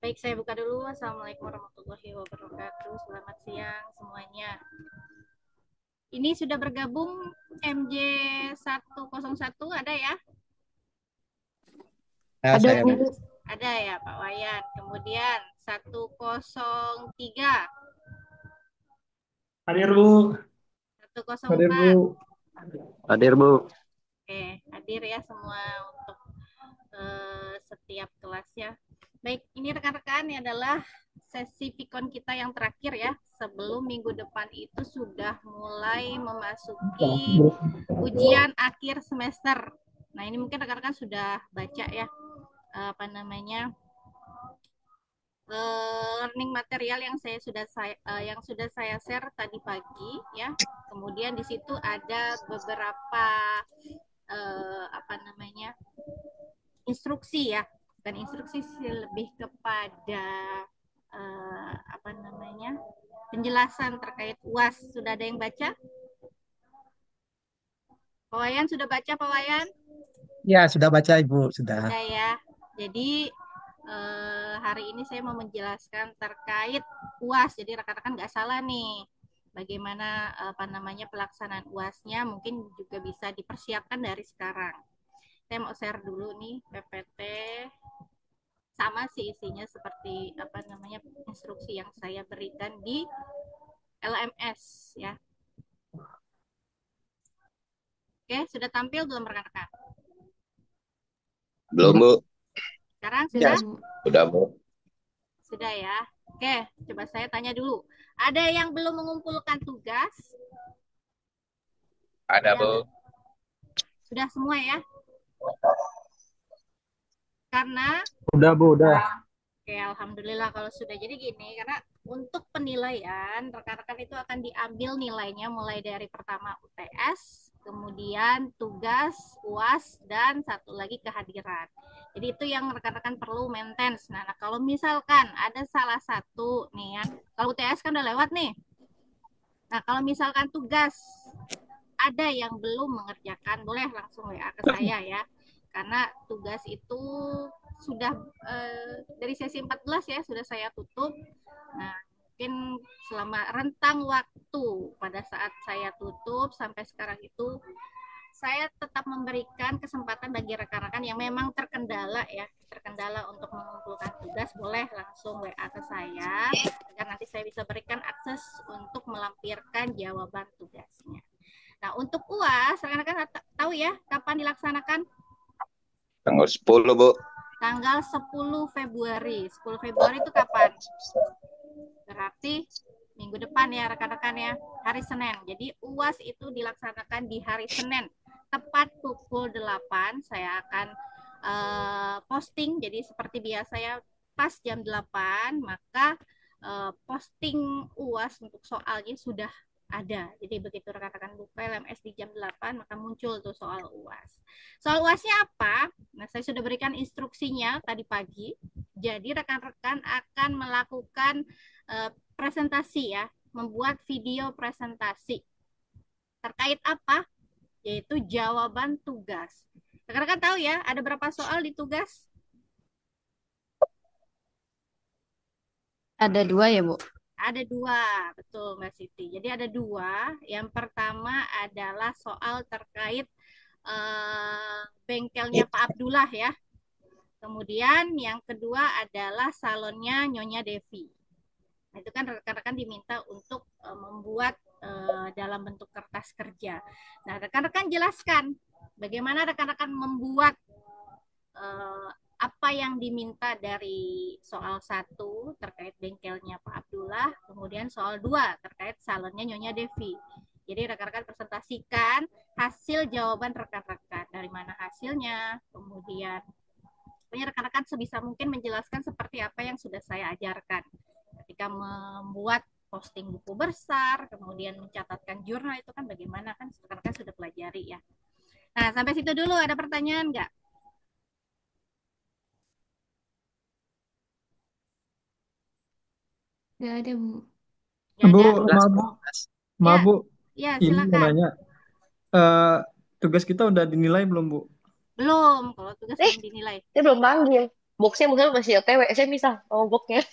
Baik, saya buka dulu. Assalamualaikum warahmatullahi wabarakatuh. Selamat siang semuanya. Ini sudah bergabung MJ101, ada ya? Ya, Ada saya Bu. Bu. Ada ya Pak Wayan. Kemudian 103, Hadir Bu, hadir 104. Bu. Hadir Bu. Oke, hadir ya semua untuk setiap kelasnya. Baik, ini rekan-rekan ini adalah sesi Vicon kita yang terakhir ya. Sebelum minggu depan itu sudah mulai memasuki ujian akhir semester. Nah, ini mungkin rekan-rekan sudah baca ya apa namanya learning material yang saya share tadi pagi ya. Kemudian di situ ada beberapa apa namanya instruksi ya, bukan instruksi sih, lebih kepada apa namanya penjelasan terkait UAS. Sudah ada yang baca? Pak Wayan sudah baca, Pak Wayan? Ya, sudah baca Ibu, sudah. Sudah ya. Jadi hari ini saya mau menjelaskan terkait UAS. Jadi rekan-rekan nggak salah nih. Bagaimana apa namanya pelaksanaan UASnya mungkin juga bisa dipersiapkan dari sekarang. Saya mau share dulu nih PPT, sama sih isinya seperti apa namanya instruksi yang saya berikan di LMS ya. Oke, sudah tampil belum rekan-rekan? Belum Bu. Sekarang Ya, sudah? sudah Bu. Sudah ya. Oke, coba saya tanya dulu. Ada yang belum mengumpulkan tugas? Ada Ya, Bu. sudah semua ya? Karena Udah Bu, udah. oke, alhamdulillah kalau sudah. Jadi gini, karena untuk penilaian rekan-rekan itu akan diambil nilainya mulai dari pertama UTS, kemudian tugas, UAS, dan satu lagi kehadiran. Jadi itu yang rekan-rekan perlu maintain. Nah, kalau misalkan ada salah satu nih ya, kalau UTS kan udah lewat nih. Nah, kalau misalkan tugas ada yang belum mengerjakan, boleh langsung WA ke saya ya. Karena tugas itu sudah dari sesi 14 ya sudah saya tutup. Nah, mungkin selama rentang waktu pada saat saya tutup sampai sekarang itu saya tetap memberikan kesempatan bagi rekan-rekan yang memang terkendala ya, terkendala untuk mengumpulkan tugas, boleh langsung WA ke saya agar nanti saya bisa berikan akses untuk melampirkan jawaban tugasnya. Nah, untuk UAS, rekan-rekan tahu ya kapan dilaksanakan? Tanggal 10 Bu. Tanggal 10 Februari. 10 Februari itu kapan? Berarti minggu depan ya rekan-rekan ya, hari Senin. Jadi UAS itu dilaksanakan di hari Senin. Tepat pukul 8 saya akan posting. Jadi seperti biasa ya, pas jam 8 maka posting UAS untuk soalnya sudah ada. Jadi begitu rekan-rekan buka LMS di jam 8 maka muncul tuh soal UAS. Soal UASnya apa? Nah, saya sudah berikan instruksinya tadi pagi. Jadi rekan-rekan akan melakukan presentasi ya, membuat video presentasi. Terkait apa? Yaitu jawaban tugas. Rekan-rekan tahu ya, ada berapa soal di tugas? Ada dua ya Bu. Ada dua, betul Mbak Siti. Jadi ada dua. Yang pertama adalah soal terkait bengkelnya Pak Abdullah ya. Kemudian yang kedua adalah salonnya Nyonya Devi. Nah, itu kan rekan-rekan diminta untuk membuat dalam bentuk kertas kerja. Nah, rekan-rekan jelaskan bagaimana rekan-rekan membuat apa yang diminta dari soal satu terkait bengkelnya Pak Abdullah, kemudian soal dua terkait salonnya Nyonya Devi. Jadi rekan-rekan presentasikan hasil jawaban rekan-rekan, dari mana hasilnya, kemudian rekan-rekan sebisa mungkin menjelaskan seperti apa yang sudah saya ajarkan ketika membuat posting buku besar, kemudian mencatatkan jurnal, itu kan bagaimana kan rekan-rekan sudah pelajari ya. Nah, sampai situ dulu, ada pertanyaan nggak? Gak ada Bu. Nggak Bu, ada? Jelas Bu. maaf Ya, Bu, ya ini mau silakan. nanya. Eh, Tugas kita udah dinilai belum Bu? Belum, kalau tugas belum dinilai. Dia belum panggil. Boxnya mungkin masih OTW. Saya misah sama boxnya.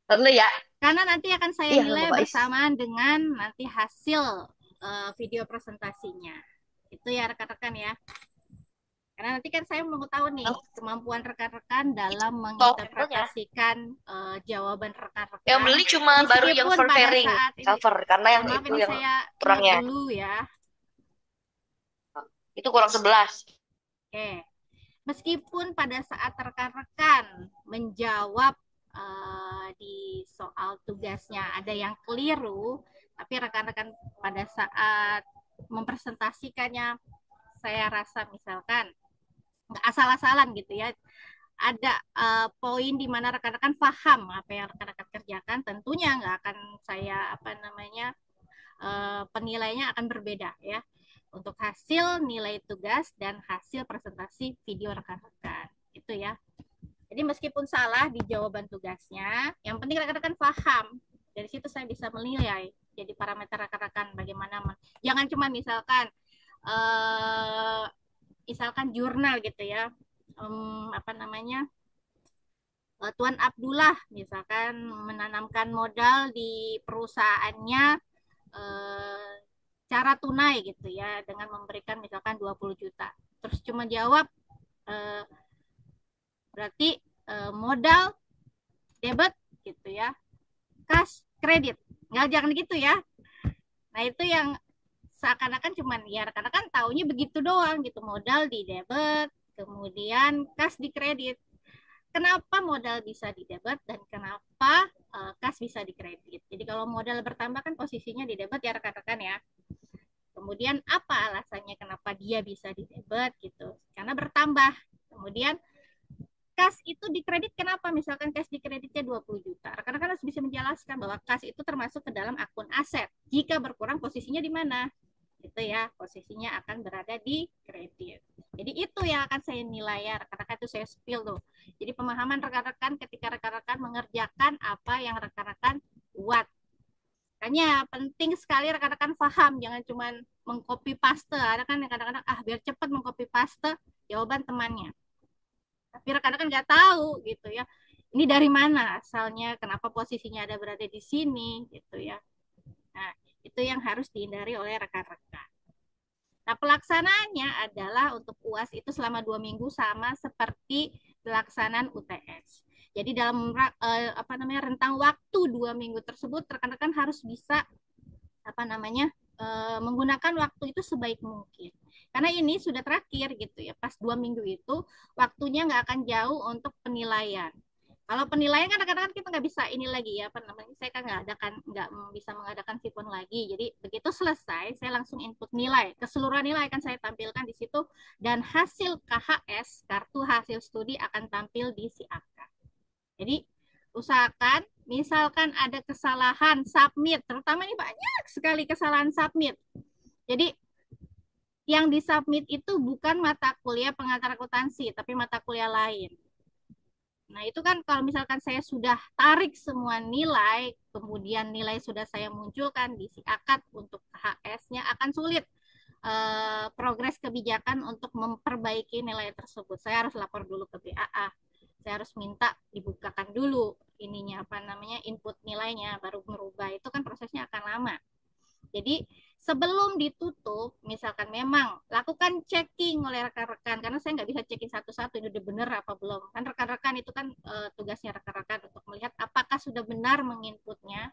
Lalu ya. Karena nanti akan saya Iya, nilai Bapak Is. bersamaan dengan nanti hasil video presentasinya. Itu ya rekan-rekan ya. Karena nanti kan saya mau tahu nih kemampuan rekan-rekan dalam Soalnya menginterpretasikan jawaban yang rekan-rekan. beli cuma baru yang Meskipun pada fairing saat ini, cover karena yang maaf itu ini yang saya mute kurangnya. dulu ya. Itu kurang 11. Oke. Meskipun pada saat rekan-rekan menjawab di soal tugasnya ada yang keliru, tapi rekan-rekan pada saat mempresentasikannya saya rasa misalkan nggak asal-asalan gitu ya, ada poin di mana rekan-rekan paham apa yang rekan-rekan kerjakan, tentunya nggak akan saya penilainya akan berbeda ya untuk hasil nilai tugas dan hasil presentasi video rekan-rekan itu ya. Jadi meskipun salah di jawaban tugasnya, yang penting rekan-rekan paham. Dari situ saya bisa menilai. Jadi parameter rekan-rekan bagaimana. Jangan cuma misalkan jurnal gitu ya. Tuan Abdullah misalkan menanamkan modal di perusahaannya cara tunai gitu ya dengan memberikan misalkan 20 juta. Terus cuma jawab berarti modal debit gitu ya, cash kredit, nggak, jangan gitu ya. Nah itu yang seakan-akan cuman ya rekan-rekan taunya begitu doang gitu, modal di debit kemudian cash di kredit. Kenapa modal bisa di debit dan kenapa cash bisa di kredit? Jadi kalau modal bertambah kan posisinya di debit ya rekan-rekan ya. Kemudian apa alasannya kenapa dia bisa di debit gitu? Karena bertambah. Kemudian cash itu di kredit kenapa? Misalkan cash di kreditnya 20 juta. Rekan-rekan harus bisa menjelaskan bahwa cash itu termasuk ke dalam akun aset. Jika berkurang posisinya di mana? Itu ya, posisinya akan berada di kredit. Jadi itu yang akan saya nilai ya, rekan-rekan itu saya spill tuh. Jadi pemahaman rekan-rekan ketika rekan-rekan mengerjakan apa yang rekan-rekan buat. Makanya penting sekali rekan-rekan paham, jangan cuma mengcopy paste. Ada kan yang kadang-kadang biar cepat mengcopy paste jawaban temannya. Tapi rekan-rekan nggak tahu gitu ya. Ini dari mana asalnya, kenapa posisinya ada berada di sini gitu ya. Nah, itu yang harus dihindari oleh rekan-rekan. Nah, pelaksanaannya adalah untuk UAS itu selama 2 minggu sama seperti pelaksanaan UTS. Jadi dalam rentang waktu 2 minggu tersebut rekan-rekan harus bisa menggunakan waktu itu sebaik mungkin. Karena ini sudah terakhir gitu ya, pas 2 minggu itu waktunya nggak akan jauh untuk penilaian. Kalau penilaian kan kadang-kadang kita nggak bisa ini lagi ya, saya kan nggak bisa mengadakan sipon lagi. Jadi begitu selesai, saya langsung input nilai. Keseluruhan nilai akan saya tampilkan di situ dan hasil KHS, kartu hasil studi akan tampil di si angka. Jadi usahakan misalkan ada kesalahan submit, terutama ini banyak sekali kesalahan submit. Jadi yang disubmit itu bukan mata kuliah pengantar akuntansi, tapi mata kuliah lain. Nah, itu kan kalau misalkan saya sudah tarik semua nilai, kemudian nilai sudah saya munculkan di si akad untuk HS-nya, akan sulit progres kebijakan untuk memperbaiki nilai tersebut. Saya harus lapor dulu ke BAA. Saya harus minta dibukakan dulu input nilainya, baru merubah. Itu kan prosesnya akan lama. Jadi sebelum ditutup, misalkan memang lakukan checking oleh rekan-rekan, karena saya nggak bisa checking satu-satu ini udah benar apa belum. Kan rekan-rekan itu kan tugasnya rekan-rekan untuk melihat apakah sudah benar menginputnya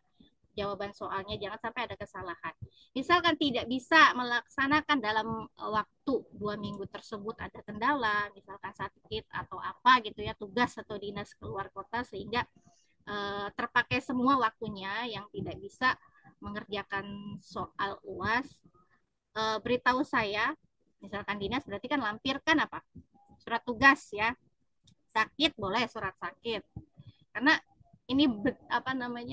jawaban soalnya, jangan sampai ada kesalahan. Misalkan tidak bisa melaksanakan dalam waktu 2 minggu tersebut, ada kendala, misalkan sakit atau apa gitu ya, tugas atau dinas keluar kota sehingga terpakai semua waktunya yang tidak bisa mengerjakan soal UAS, beritahu saya, misalkan dinas berarti kan lampirkan surat tugas ya, sakit boleh surat sakit, karena ini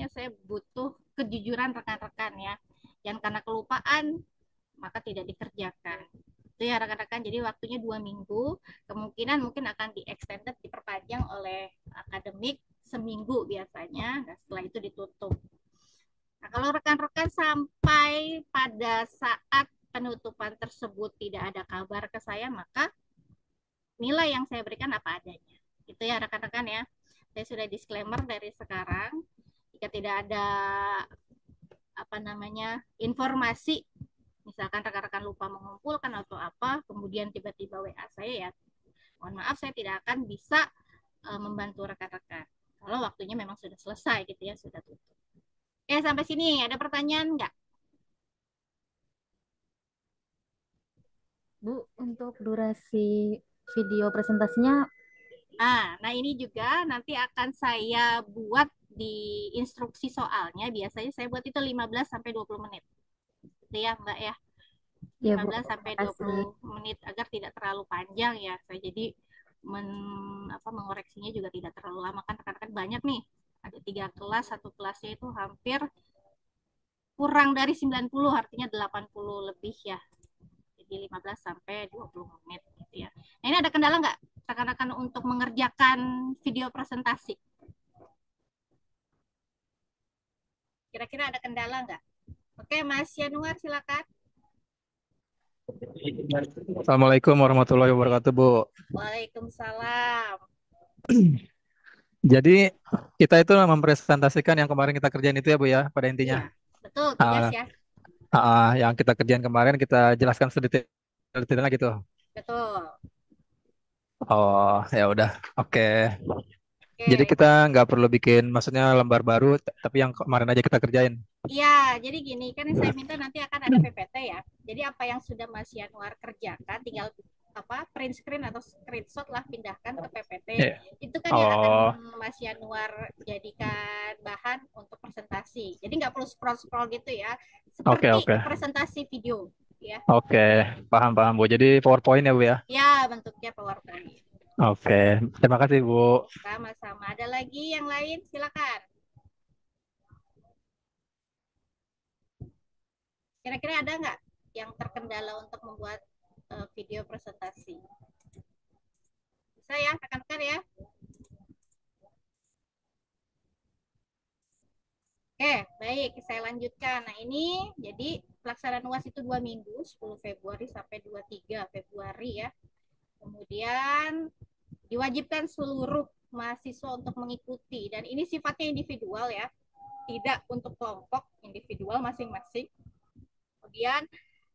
saya butuh kejujuran rekan-rekan ya, jangan karena kelupaan maka tidak dikerjakan itu ya rekan-rekan. Jadi waktunya 2 minggu, kemungkinan mungkin akan di-extended, diperpanjang oleh akademik seminggu biasanya. Nah, setelah itu ditutup. Nah, kalau rekan-rekan sampai pada saat penutupan tersebut tidak ada kabar ke saya, maka nilai yang saya berikan apa adanya. Itu ya rekan-rekan ya. Saya sudah disclaimer dari sekarang. Jika tidak ada informasi, misalkan rekan-rekan lupa mengumpulkan atau apa, kemudian tiba-tiba WA saya ya, mohon maaf saya tidak akan bisa membantu rekan-rekan. Kalau waktunya memang sudah selesai gitu ya, sudah tutup. Sampai sini ada pertanyaan nggak? Bu, untuk durasi video presentasinya, Nah ini juga nanti akan saya buat di instruksi soalnya. Biasanya saya buat itu 15 sampai 20 menit. Gitu ya, Mbak ya. ya Bu, 15 sampai 20 menit agar tidak terlalu panjang ya. Saya jadi mengoreksinya juga tidak terlalu lama, kan rekan-rekan banyak nih. Ada 3 kelas, satu kelasnya itu hampir kurang dari 90, artinya 80 lebih ya. Jadi 15 sampai 20 menit gitu ya. Nah, ini ada kendala nggak rekan-rekan untuk mengerjakan video presentasi? Kira-kira ada kendala nggak? Oke, Mas Yanuar silakan. Assalamualaikum warahmatullahi wabarakatuh, Bu. Waalaikumsalam. Jadi kita itu mempresentasikan yang kemarin kita kerjain itu ya, Bu ya, pada intinya. Iya, betul, tugas ya. Yang kita kerjain kemarin kita jelaskan sedetail-detailnya gitu. Betul. Oh, ya udah. Oke. Oke. Jadi kita nggak perlu bikin, maksudnya lembar baru, tapi yang kemarin aja kita kerjain. Iya, jadi gini, kan saya minta nanti akan ada PPT ya. Jadi apa yang sudah Mas Yanuar kerjakan, tinggal print screen atau screenshot lah, pindahkan ke PPT. Itu kan yang akan Mas Yanuar jadikan bahan untuk presentasi. Jadi nggak perlu scroll-scroll gitu ya, seperti presentasi video ya. Oke, paham Bu. Jadi PowerPoint ya, Bu ya? Ya, bentuknya PowerPoint. Oke, terima kasih Bu. Sama-sama. Ada lagi yang lain? Silakan. Kira-kira ada nggak yang terkendala untuk membuat video presentasi? Bisa ya, rekan-rekan ya? Oke, baik. Saya lanjutkan. Nah, ini jadi pelaksanaan UAS itu 2 minggu, 10 Februari sampai 23 Februari ya. Kemudian diwajibkan seluruh mahasiswa untuk mengikuti. Dan ini sifatnya individual ya. Tidak untuk kelompok, individual masing-masing. Kemudian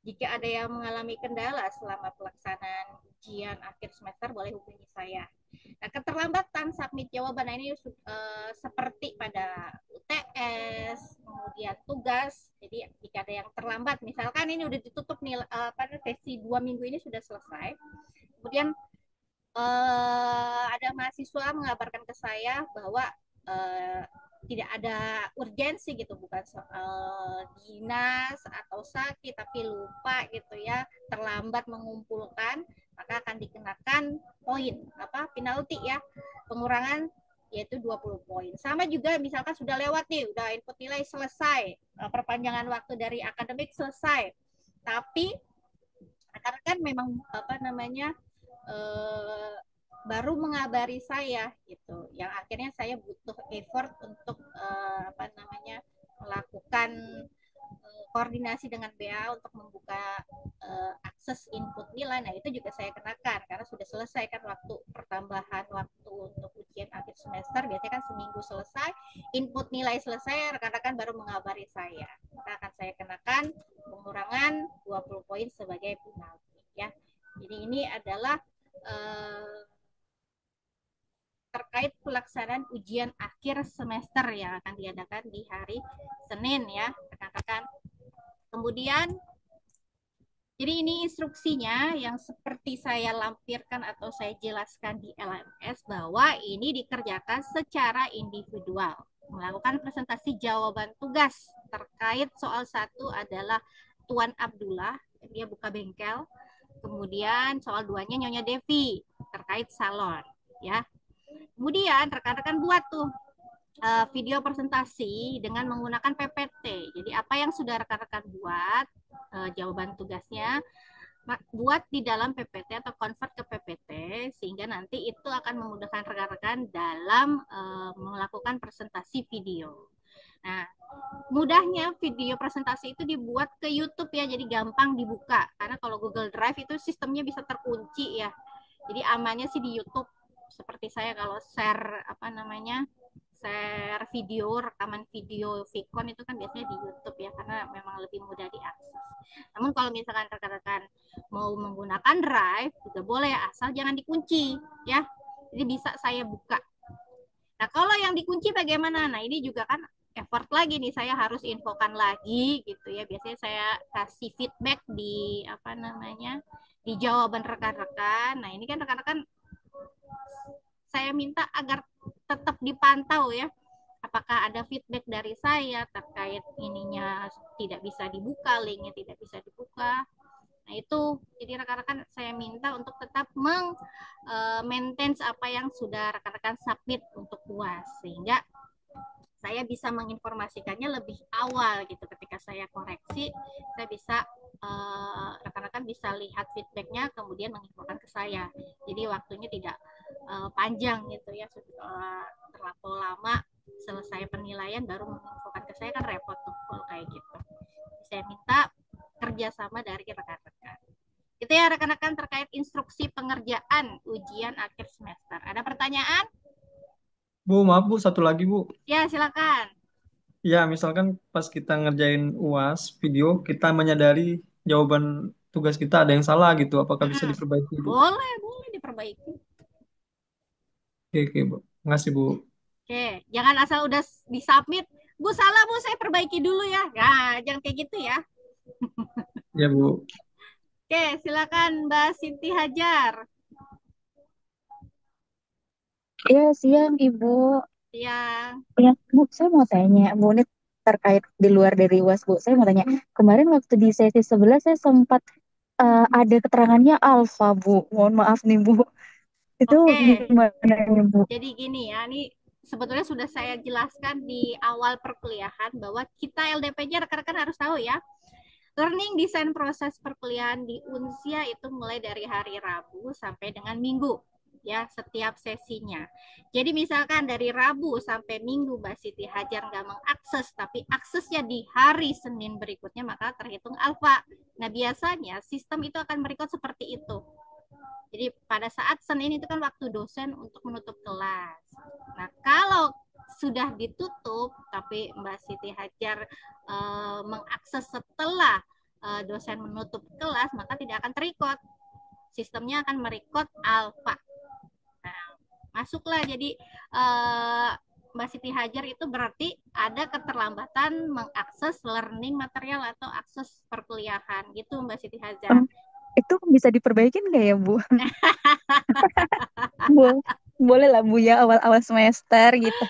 jika ada yang mengalami kendala selama pelaksanaan ujian akhir semester, boleh hubungi saya. Nah, keterlambatan submit jawaban ini seperti pada UTS, kemudian tugas. Jadi jika ada yang terlambat, misalkan ini udah ditutup nih, sesi 2 minggu ini sudah selesai. Kemudian ada mahasiswa mengabarkan ke saya bahwa tidak ada urgensi gitu, bukan soal dinas atau sakit tapi lupa gitu ya, terlambat mengumpulkan, maka akan dikenakan poin penalti ya, pengurangan yaitu 20 poin. Sama juga misalkan sudah lewat nih, udah input nilai selesai, perpanjangan waktu dari akademik selesai, tapi rekan-rekan memang baru mengabari saya gitu, yang akhirnya saya butuh effort untuk melakukan koordinasi dengan BA untuk membuka akses input nilai. Nah, itu juga saya kenakan karena sudah selesai kan waktu pertambahan waktu untuk ujian akhir semester, biasanya kan seminggu selesai, input nilai selesai, rekan-rekan baru mengabari saya. Maka akan saya kenakan pengurangan 20 poin sebagai penalti ya. Jadi ini adalah terkait pelaksanaan ujian akhir semester yang akan diadakan di hari Senin ya, rekan-rekan. Kemudian, jadi ini instruksinya yang seperti saya lampirkan atau saya jelaskan di LMS, bahwa ini dikerjakan secara individual. Melakukan presentasi jawaban tugas terkait soal 1 adalah Tuan Abdullah, dia buka bengkel. Kemudian soal 2-nya Nyonya Devi terkait salon ya. Kemudian rekan-rekan buat tuh video presentasi dengan menggunakan PPT. Jadi apa yang sudah rekan-rekan buat, jawaban tugasnya, buat di dalam PPT atau convert ke PPT, sehingga nanti itu akan memudahkan rekan-rekan dalam melakukan presentasi video. Nah, mudahnya video presentasi itu dibuat ke YouTube ya, jadi gampang dibuka. Karena kalau Google Drive itu sistemnya bisa terkunci ya. Jadi amannya sih di YouTube. seperti saya kalau share apa namanya share video, rekaman video Vicon itu kan biasanya di YouTube ya, karena memang lebih mudah diakses. Namun kalau misalkan rekan-rekan mau menggunakan Drive juga boleh, asal jangan dikunci ya. Jadi bisa saya buka. Nah, kalau yang dikunci bagaimana? Nah, ini juga kan effort lagi nih, saya harus infokan lagi gitu ya. Biasanya saya kasih feedback di apa namanya? Di jawaban rekan-rekan. Nah, ini kan rekan-rekan saya minta agar tetap dipantau ya. Apakah ada feedback dari saya terkait ininya tidak bisa dibuka, linknya tidak bisa dibuka. Nah itu, jadi rekan-rekan saya minta untuk tetap maintain apa yang sudah rekan-rekan submit untuk UAS, sehingga saya bisa menginformasikannya lebih awal gitu. Ketika saya koreksi, saya bisa rekan-rekan bisa lihat feedbacknya kemudian menginfokan ke saya. Jadi waktunya tidak panjang gitu ya, terlalu lama selesai penilaian baru menginfokan ke saya, kan repot tuh kalau kayak gitu. Saya minta kerjasama dari rekan-rekan. Itu ya rekan-rekan terkait instruksi pengerjaan ujian akhir semester. Ada pertanyaan? Bu, maaf Bu, satu lagi Bu. Ya, silakan. Ya, misalkan pas kita ngerjain UAS video, kita menyadari jawaban tugas kita ada yang salah gitu. Apakah bisa diperbaiki Bu? Boleh diperbaiki. Oke Bu. Makasih Bu. Oke, jangan asal udah disubmit, Bu salah Bu, saya perbaiki dulu ya. Nah, jangan kayak gitu ya. Ya Bu. Oke, silakan Mbak Siti Hajar. Iya, siang Ibu. Siang. Ya, Bu, saya mau tanya, Bu, ini terkait di luar dari UAS, Bu. Saya mau tanya, kemarin waktu di sesi 11 saya sempat ada keterangannya alfa, Bu. Mohon maaf nih, Bu. Itu Oke. gimana ya, Bu? Jadi gini ya, ini sebetulnya sudah saya jelaskan di awal perkuliahan bahwa kita LDP-nya rekan-rekan harus tahu ya. Learning design proses perkuliahan di Unsia itu mulai dari hari Rabu sampai dengan Minggu ya, setiap sesinya. Jadi misalkan dari Rabu sampai Minggu Mbak Siti Hajar nggak mengakses, tapi aksesnya di hari Senin berikutnya, maka terhitung alfa. Nah biasanya sistem itu akan merecord seperti itu. Jadi pada saat Senin itu kan waktu dosen untuk menutup kelas. Nah kalau sudah ditutup tapi Mbak Siti Hajar mengakses setelah dosen menutup kelas, maka tidak akan terrecord. Sistemnya akan merecord alfa. Nah, masuklah jadi Mbak Siti Hajar itu berarti ada keterlambatan mengakses learning material atau akses perkuliahan gitu Mbak Siti Hajar. Itu bisa diperbaikin nggak ya, Bu? Boleh lah Bu ya, awal-awal semester gitu.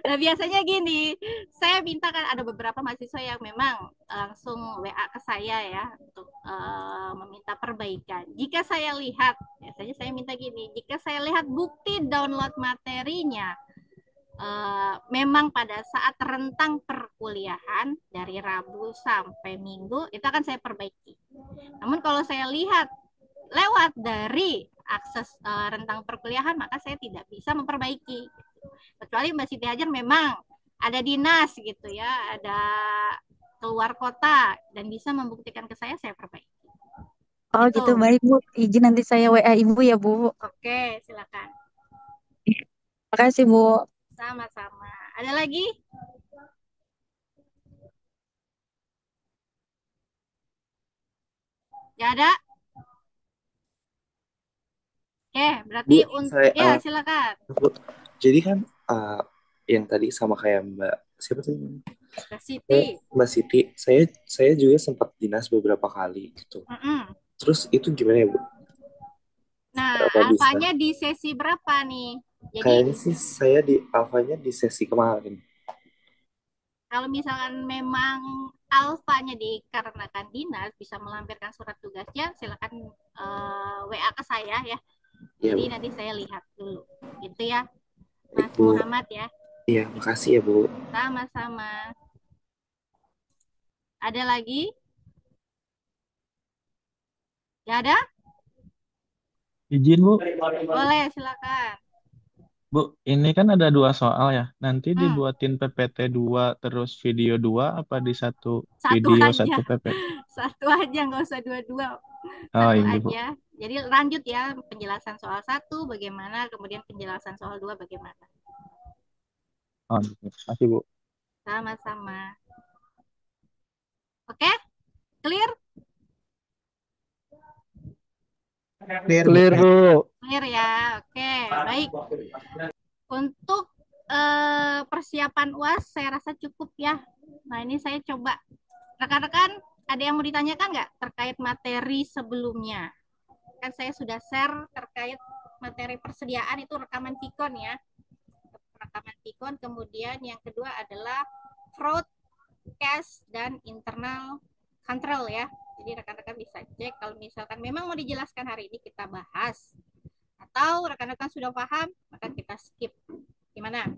Nah biasanya gini, saya minta kan ada beberapa mahasiswa yang memang langsung WA ke saya ya untuk meminta perbaikan. Jika saya lihat, biasanya saya minta gini, jika saya lihat bukti download materinya memang pada saat rentang perkuliahan dari Rabu sampai Minggu itu akan saya perbaiki. Namun kalau saya lihat lewat dari akses rentang perkuliahan, maka saya tidak bisa memperbaiki. Kecuali Mbak Siti Hajar memang ada dinas gitu ya, ada keluar kota dan bisa membuktikan ke saya perbaiki. Oh gitu, baik Bu. Izin nanti saya WA Ibu ya Bu. Oke, silakan. Makasih Bu. Sama-sama. Ada lagi? Gak ada? Oke, berarti ya silakan. Bu, jadi kan yang tadi sama kayak Mbak siapa tuh? Mbak Siti. Mbak Siti, saya juga sempat dinas beberapa kali gitu. Terus itu gimana ya Bu? Nah, alfanya di sesi berapa nih? Jadi, kayaknya sih saya di alfanya di sesi kemarin. Kalau misalkan memang alfanya dikarenakan dinas bisa melampirkan surat tugasnya, silakan WA ke saya ya. Jadi nanti saya lihat dulu, gitu ya, Mas Muhammad ya. Iya, makasih ya Bu. Sama-sama. Ada lagi? Gak ada? Izin Bu. Boleh, silakan. Bu, ini kan ada 2 soal ya. Nanti Hmm, dibuatin PPT 2 terus video 2 apa di satu satu video aja, satu PPT? satu aja, nggak usah dua-dua, Oh satu ini Bu. aja. Jadi lanjut ya, penjelasan soal 1 bagaimana, kemudian penjelasan soal 2 bagaimana. Oh, masih Bu. Sama-sama. Oke, clear? Clear, Bu. Clear, Bu. Clear ya. Oke, baik. Untuk persiapan UAS saya rasa cukup ya. Nah, ini saya coba. Rekan-rekan, ada yang mau ditanyakan nggak terkait materi sebelumnya? Kan saya sudah share terkait materi persediaan itu rekaman Vicon ya. Rekaman Vicon, kemudian yang kedua adalah fraud, cash, dan internal control ya. Jadi rekan-rekan bisa cek kalau misalkan memang mau dijelaskan hari ini kita bahas. Atau rekan-rekan sudah paham, maka kita skip. Gimana?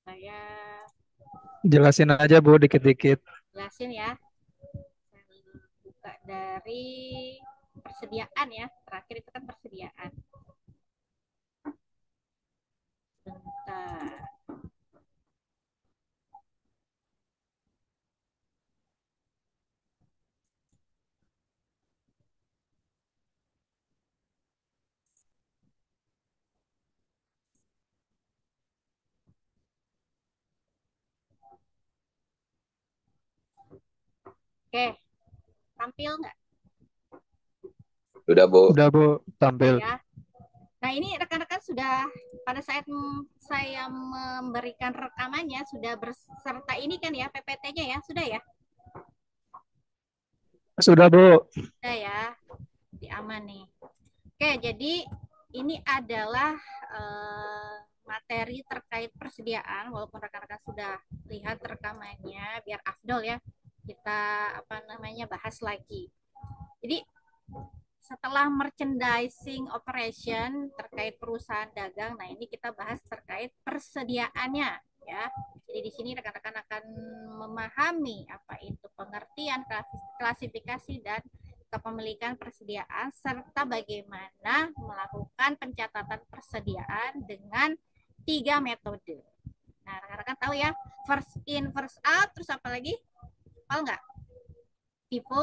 Saya Jelasin aja, Bu, dikit-dikit. jelasin ya. Saya buka dari persediaan ya. Terakhir itu kan persediaan. Bentar. Oke, tampil nggak? Sudah, Bu. Udah, Bu, tampil. Ya. Nah, ini rekan-rekan sudah pada saat saya memberikan rekamannya sudah berserta ini kan ya PPT-nya ya, sudah ya? Sudah, Bu. Sudah ya, di aman nih. Oke, jadi ini adalah materi terkait persediaan, walaupun rekan-rekan sudah lihat rekamannya, biar afdol ya kita bahas lagi. Jadi setelah merchandising operation terkait perusahaan dagang, nah ini kita bahas terkait persediaannya ya. Jadi di sini rekan-rekan akan memahami apa itu pengertian, klasifikasi dan kepemilikan persediaan serta bagaimana melakukan pencatatan persediaan dengan 3 metode. Nah, rekan-rekan tahu ya, first in, first out, terus apa lagi? Tahu nggak? FIFO,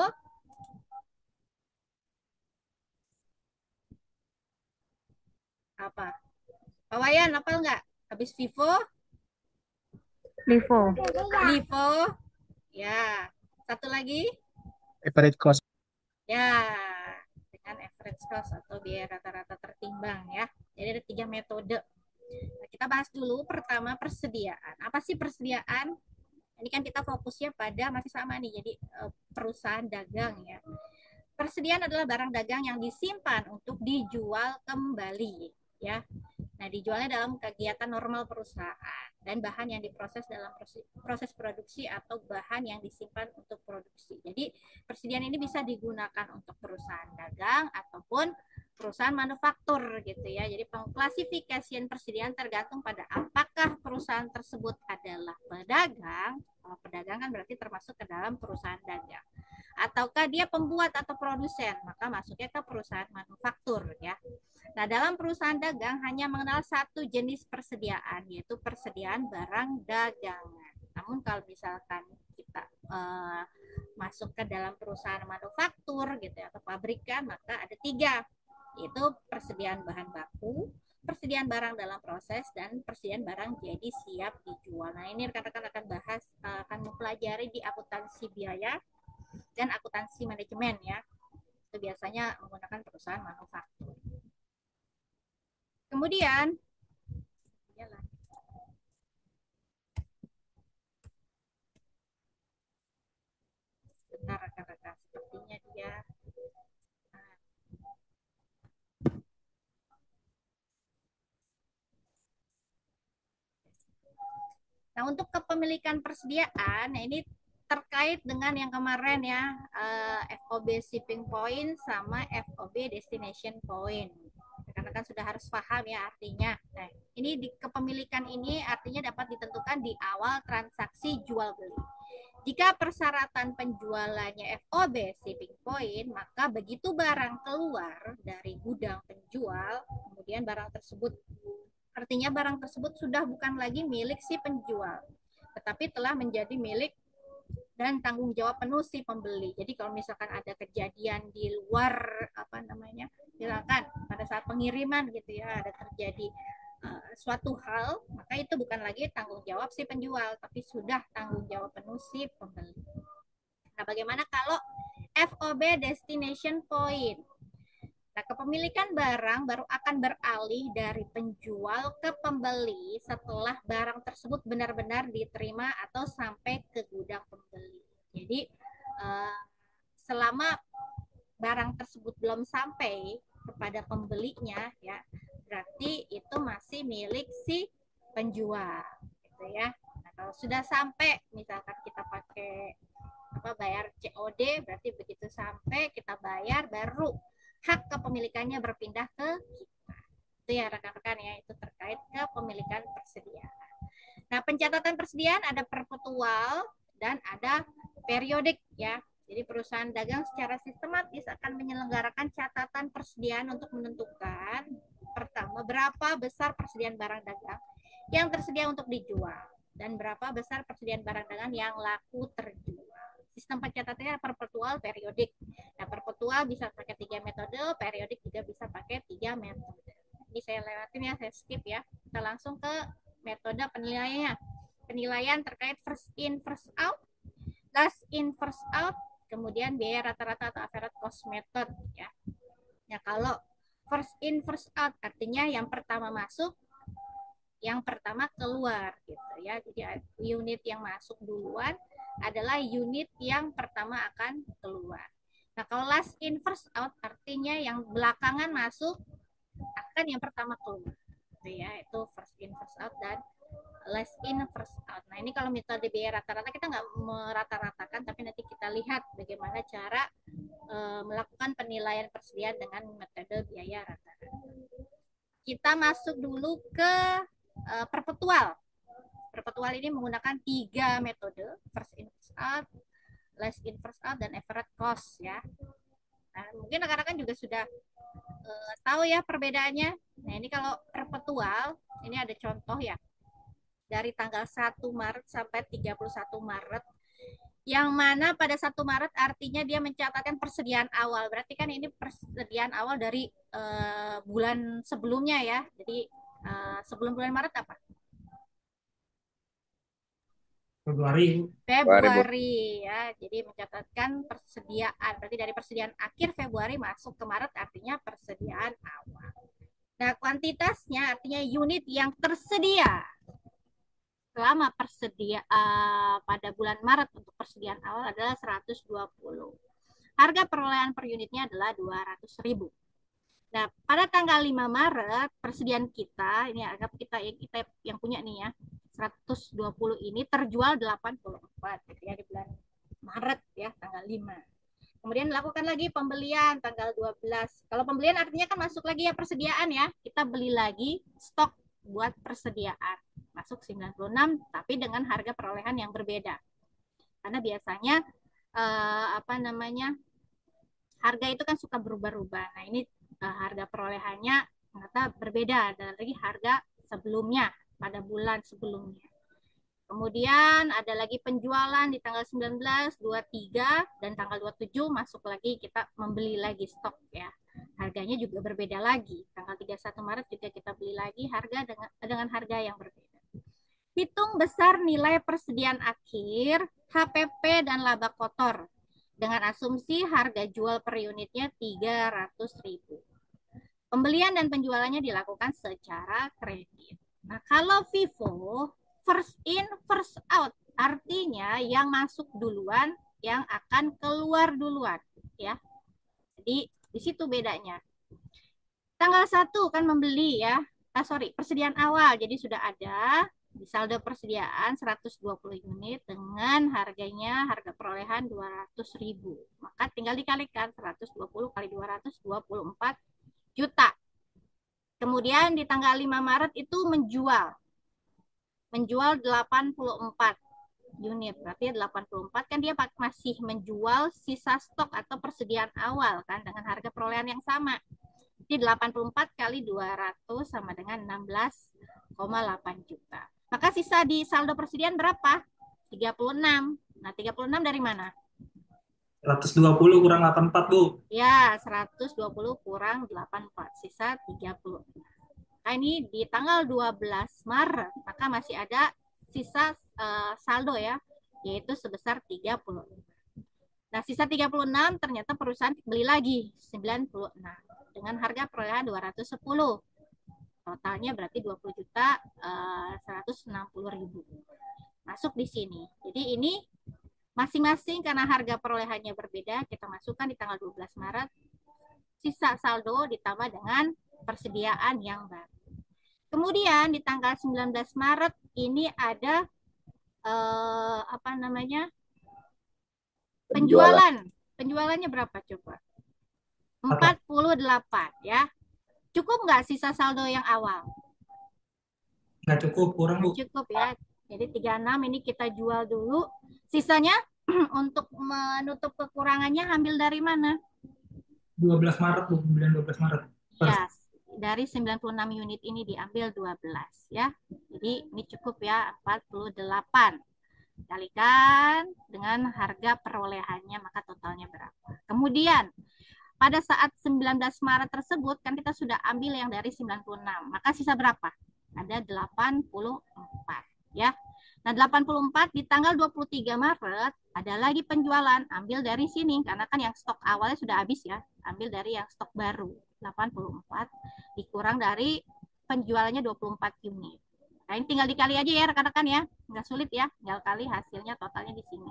apa? Pak Wayan, apa nggak? Habis FIFO, LIFO. LIFO, ya. Satu lagi, Average cost. ya, dengan average cost atau biaya rata-rata tertimbang ya. Jadi ada 3 metode. Nah, kita bahas dulu pertama persediaan. Apa sih persediaan? Ini kan kita fokusnya pada masih sama nih, jadi perusahaan dagang ya. Persediaan adalah barang dagang yang disimpan untuk dijual kembali ya. Nah, dijualnya dalam kegiatan normal perusahaan dan bahan yang diproses dalam proses produksi atau bahan yang disimpan untuk produksi. Jadi, persediaan ini bisa digunakan untuk perusahaan dagang ataupun perusahaan manufaktur gitu ya. Jadi, pengklasifikasian persediaan tergantung pada apakah perusahaan tersebut adalah pedagang. Kalau pedagang kan berarti termasuk ke dalam perusahaan dagang. Ataukah dia pembuat atau produsen, maka masuknya ke perusahaan manufaktur ya. Nah, dalam perusahaan dagang hanya mengenal satu jenis persediaan, yaitu persediaan barang dagangan. Namun kalau misalkan kita masuk ke dalam perusahaan manufaktur gitu ya, atau pabrikan, maka ada 3, yaitu persediaan bahan baku, persediaan barang dalam proses, dan persediaan barang jadi siap dijual. Nah, ini rekan-rekan akan bahas, akan mempelajari di akuntansi biaya dan akuntansi manajemen ya. Itu biasanya menggunakan perusahaan manufaktur. Kemudian bentar rekan-rekan, sepertinya dia Nah, untuk kepemilikan persediaan, nah ini terkait dengan yang kemarin ya, FOB shipping point sama FOB destination point. Rekan-rekan sudah harus paham ya artinya. Nah, ini di kepemilikan ini artinya dapat ditentukan di awal transaksi jual beli. Jika persyaratan penjualannya FOB shipping point, maka begitu barang keluar dari gudang penjual dijual, kemudian barang tersebut, artinya barang tersebut sudah bukan lagi milik si penjual, tetapi telah menjadi milik dan tanggung jawab penuh si pembeli. Jadi kalau misalkan ada kejadian di luar misalkan pada saat pengiriman gitu ya, ada terjadi suatu hal, maka itu bukan lagi tanggung jawab si penjual, tapi sudah tanggung jawab penuh si pembeli. Nah, bagaimana kalau FOB destination point? Nah, kepemilikan barang baru akan beralih dari penjual ke pembeli setelah barang tersebut benar-benar diterima atau sampai ke gudang pembeli. Jadi, selama barang tersebut belum sampai kepada pembelinya, ya, berarti itu masih milik si penjual, gitu ya. Nah, kalau sudah sampai, misalkan kita pakai bayar COD, berarti begitu sampai kita bayar baru hak kepemilikannya berpindah ke kita. Itu ya rekan-rekan ya, itu terkait kepemilikan persediaan. Nah, pencatatan persediaan ada perpetual dan ada periodik ya. Jadi perusahaan dagang secara sistematis akan menyelenggarakan catatan persediaan untuk menentukan pertama berapa besar persediaan barang dagang yang tersedia untuk dijual dan berapa besar persediaan barang dagang yang laku terjual. Sistem pencatatannya perpetual, periodik. Nah, perpetual bisa pakai 3 metode, periodik juga bisa pakai 3 metode. Ini saya lewatin ya, saya skip ya. Kita langsung ke metode penilaiannya. Penilaian terkait first in, first out, last in, first out, kemudian biaya rata-rata atau average cost method ya. Nah, kalau first in, first out artinya yang pertama masuk, yang pertama keluar gitu ya. Jadi unit yang masuk duluan adalah unit yang pertama akan keluar. Nah, kalau last in first out artinya yang belakangan masuk akan yang pertama keluar. Gitu ya, itu first in first out dan last in first out. Nah, ini kalau metode biaya rata-rata kita nggak merata-ratakan, tapi nanti kita lihat bagaimana cara melakukan penilaian persediaan dengan metode biaya rata-rata. Kita masuk dulu ke perpetual. Perpetual ini menggunakan 3 metode, first in first out, last in first out, dan average cost ya. Nah, mungkin rekan-rekan juga sudah tahu ya perbedaannya. Nah, ini kalau perpetual, ini ada contoh ya. Dari tanggal 1 Maret sampai 31 Maret. Yang mana pada 1 Maret artinya dia mencatatkan persediaan awal. Berarti kan ini persediaan awal dari bulan sebelumnya ya. Jadi sebelum bulan Maret apa? Februari ya, jadi mencatatkan persediaan, berarti dari persediaan akhir Februari masuk ke Maret artinya persediaan awal. Nah, kuantitasnya artinya unit yang tersedia selama pada bulan Maret untuk persediaan awal adalah 120. Harga perolehan per unitnya adalah 200.000. Nah, pada tanggal 5 Maret persediaan kita, ini anggap kita yang punya nih ya, 120 ini terjual 84 gitu ya, di bulan Maret ya, tanggal 5. Kemudian lakukan lagi pembelian tanggal 12. Kalau pembelian artinya kan masuk lagi ya persediaan ya. Kita beli lagi stok buat persediaan. Masuk 96 tapi dengan harga perolehan yang berbeda. Karena biasanya harga itu kan suka berubah-ubah. Nah, ini harga perolehannya ternyata berbeda dari harga sebelumnya pada bulan sebelumnya. Kemudian ada lagi penjualan di tanggal 19, 23 dan tanggal 27 masuk lagi kita membeli lagi stok ya. Harganya juga berbeda lagi. Tanggal 31 Maret juga kita beli lagi harga dengan harga yang berbeda. Hitung besar nilai persediaan akhir, HPP dan laba kotor dengan asumsi harga jual per unitnya 300.000. Pembelian dan penjualannya dilakukan secara kredit. Nah, kalau FIFO, first in, first out, artinya yang masuk duluan, yang akan keluar duluan, ya. Jadi di situ bedanya. Tanggal 1 kan membeli ya, persediaan awal, jadi sudah ada di saldo persediaan 120 unit dengan harga perolehan 200.000. Maka tinggal dikalikan 120 kali 200, 24 juta. Kemudian di tanggal 5 Maret itu menjual 84 unit. Berarti 84 kan dia masih menjual sisa stok atau persediaan awal kan dengan harga perolehan yang sama. Berarti 84 kali 200 sama dengan 16,8 juta. Maka sisa di saldo persediaan berapa? 36. Nah, 36 dari mana? 120 kurang 84, Bu. Ya, 120 kurang 84. Sisa 30. Nah, ini di tanggal 12 Maret, maka masih ada sisa saldo ya, yaitu sebesar 30. Nah, sisa 36 ternyata perusahaan beli lagi 96 dengan harga perolehan 210. Totalnya berarti 20 juta 160.000. Masuk di sini. Jadi ini masing-masing karena harga perolehannya berbeda, kita masukkan di tanggal 12 Maret. Sisa saldo ditambah dengan persediaan yang baru. Kemudian di tanggal 19 Maret ini ada penjualan. Penjualannya berapa coba? 48 ya. Cukup nggak sisa saldo yang awal? Nggak cukup, kurang, Bu. Cukup ya. Jadi 36 ini kita jual dulu. Sisanya untuk menutup kekurangannya ambil dari mana? 12 Maret, Bu. Bulan 12 Maret. Ya, dari 96 unit ini diambil 12 ya. Jadi ini cukup ya 48. Kalikan dengan harga perolehannya maka totalnya berapa. Kemudian pada saat 19 Maret tersebut kan kita sudah ambil yang dari 96. Maka sisa berapa? Ada 84 ya. Nah, 84 di tanggal 23 Maret ada lagi penjualan, ambil dari sini karena kan yang stok awalnya sudah habis ya. Ambil dari yang stok baru. 84 dikurang dari penjualannya 24 unit. Nah, ini tinggal dikali aja ya rekan-rekan ya. Nggak sulit ya, tinggal kali hasilnya totalnya di sini.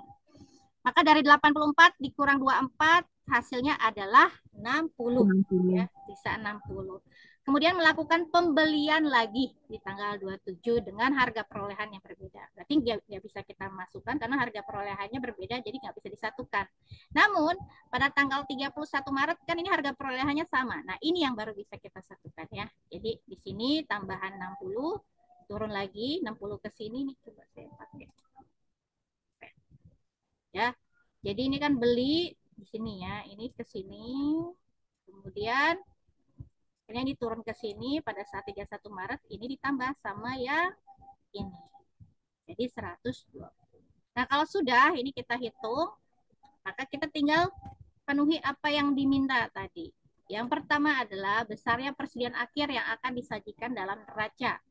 Maka dari 84 dikurang 24 hasilnya adalah 60 ya, sisa 60. Kemudian melakukan pembelian lagi di tanggal 27 dengan harga perolehan yang berbeda. Berarti nggak bisa kita masukkan karena harga perolehannya berbeda, jadi nggak bisa disatukan. Namun, pada tanggal 31 Maret kan ini harga perolehannya sama. Nah, ini yang baru bisa kita satukan ya. Jadi, di sini tambahan 60, turun lagi, 60 ke sini. Nih, coba saya pakai. Ya, jadi ini kan beli di sini ya. Ini ke sini. Kemudian ini turun ke sini pada saat 31 Maret, ini ditambah sama yang ini. Jadi 120. Nah, kalau sudah ini kita hitung, maka kita tinggal penuhi apa yang diminta tadi. Yang pertama adalah besarnya persediaan akhir yang akan disajikan dalam neraca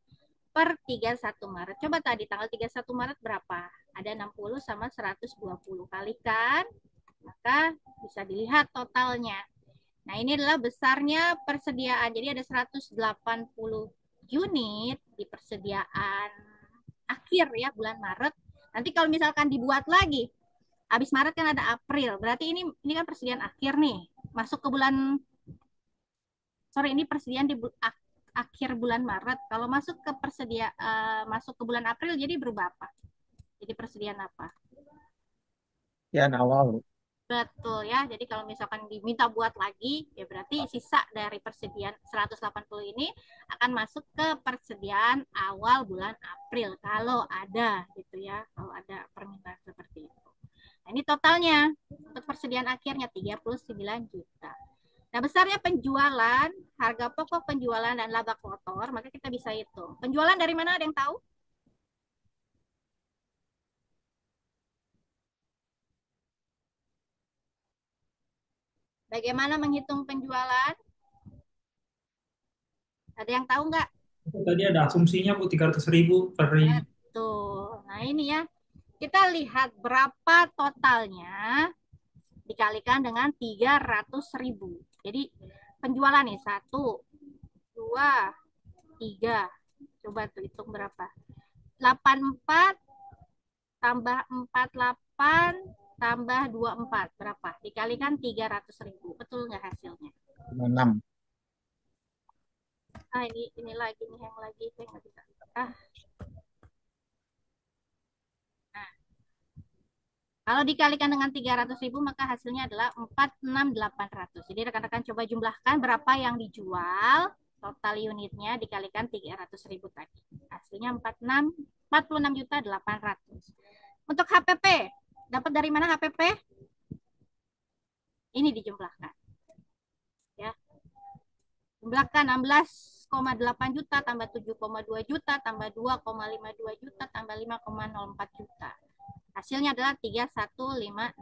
per 31 Maret. Coba tadi tanggal 31 Maret berapa? Ada 60 sama 120. Kalikan, maka bisa dilihat totalnya. Nah, ini adalah besarnya persediaan. Jadi ada 180 unit di persediaan akhir ya bulan Maret. Nanti kalau misalkan dibuat lagi, habis Maret kan ada April. Berarti ini kan persediaan akhir nih. Masuk ke bulan ini persediaan di akhir bulan Maret. Kalau masuk ke masuk ke bulan April jadi berubah apa? Jadi persediaan apa? Yang awal. Betul ya. Jadi kalau misalkan diminta buat lagi, ya berarti sisa dari persediaan 180 ini akan masuk ke persediaan awal bulan April kalau ada gitu ya. Kalau ada permintaan seperti itu. Nah, ini totalnya untuk persediaan akhirnya 39 juta. Nah, besarnya penjualan, harga pokok penjualan dan laba kotor, maka kita bisa hitung. Penjualan dari mana, ada yang tahu? Bagaimana menghitung penjualan? Ada yang tahu nggak? Tadi ada asumsinya, Bu, 300.000 per hari. Betul. Nah, ini ya. Kita lihat berapa totalnya dikalikan dengan 300.000. Jadi penjualan nih 1, 2, 3. Coba tuh hitung berapa. 84 tambah 48 tambah 24 berapa? Dikalikan 300.000. Betul nggak hasilnya? 6. Ah, ini lagi nih yang lagi saya nggak bisa. Kalau dikalikan dengan 300.000 maka hasilnya adalah 46.800. Jadi rekan-rekan coba jumlahkan berapa yang dijual, total unitnya dikalikan 300.000 tadi. Hasilnya 46.800. Untuk HPP, dapat dari mana HPP? Ini dijumlahkan. Ya. Jumlahkan 16,8 juta tambah 7,2 juta tambah 2,52 juta tambah 5,04 juta. Hasilnya adalah 3156.